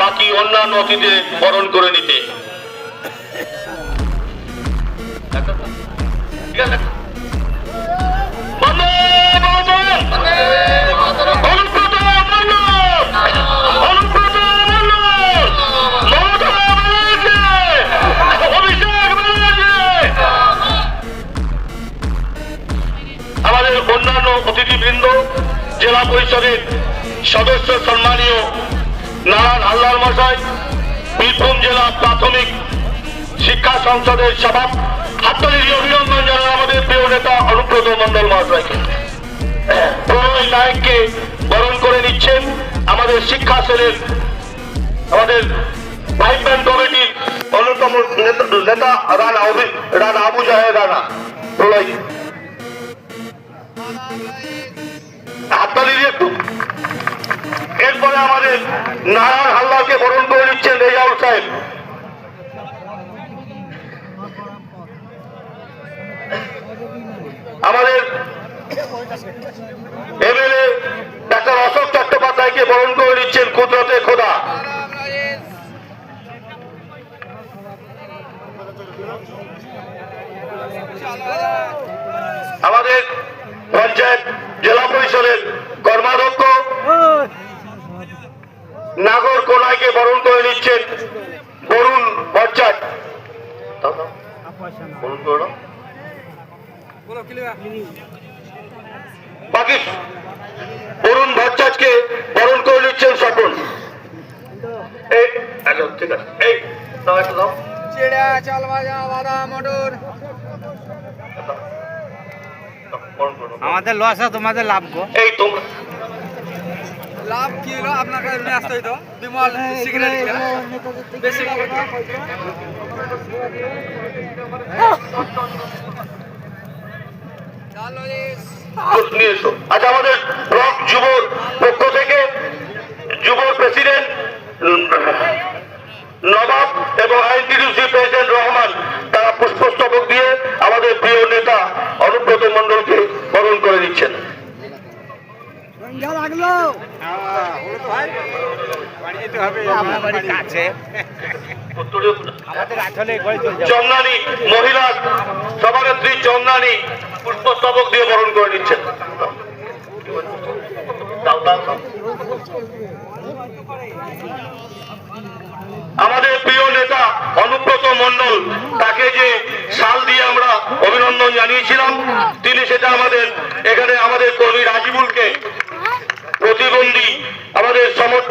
বাকি অন্যান্য অতিথিদের বরণ করে নিতে। ঠিক আছে, আমাদের অন্যান্য অতিথিবৃন্দ, জেলা পরিষদের সদস্য সম্মানীয় নারায়ণ হালদার মশাই, বীরভূম জেলা প্রাথমিক শিক্ষা সংসদের সভাপতি, হাততালি দিয়ে অভিনন্দন জানান আমাদের প্রিয় নেতা অনুব্রত মন্ডল মহাশয়কে। প্রণয় নায়ককে বরণ করে নিচ্ছেন আমাদের শিক্ষা সেলের, আমাদের ভাইস ব্যান্ড কমিটির অন্যতম নেতা রানা আবু জাহেদ রানা। প্রণয় হাততালি দিয়ে একটু। এরপরে আমাদের নারায়ণ হালদারকে বরণ করে নিচ্ছেন রেজাউল সাহেব। আমাদের এমএলএ ডাক্তার অশোক চট্টোপাধ্যায়কে বরণ করে নিচ্ছেন কুদরতে খোদা। আমাদের পঞ্চায়েত জেলা পরিষদের কর্মাধ্যক্ষ নাগর কোনাইকে বরণ করে নিচ্ছেন বরুণ ভট্টাচার্য। বাকি বরুণ ভট্টাচার্যকে বরণ করে নিচ্ছেন স্বপন। ঠিক আছে, এই দাও একটু দাও। চাল ভাজা বাদাম মটর। আমাদের লস আছে, তোমাদের লাভ গো। এই তোমরা লাভ কি হলো? আপনাকে নিয়ে আসতে হইতো বিমল সিগারেট বেশি নিয়ে এসো। আচ্ছা, আমাদের ব্লক যুবর পক্ষ থেকে যুব প্রেসিডেন্ট নবাব এবং আইনটিডিউসি প্রেসিডেন্ট রহমান তারা পুষ্পস্তবক দিয়ে আমাদের প্রিয় নেতা অনুব্রত মন্ডলকে বরণ করে দিচ্ছেন। চন্দানী মহিলা সভানেত্রী চন্দানী পুষ্পস্তবক দিয়ে বরণ করে নিচ্ছেন। আমাদের প্রিয় নেতা অনুব্রত মন্ডল, তাকে যে শাল দিয়ে আমরা অভিনন্দন জানিয়েছিলাম, তিনি সেটা আমাদের এখানে আমাদের কর্মী রাজিবুলকে প্রতিবন্ধী আমাদের সমর্থন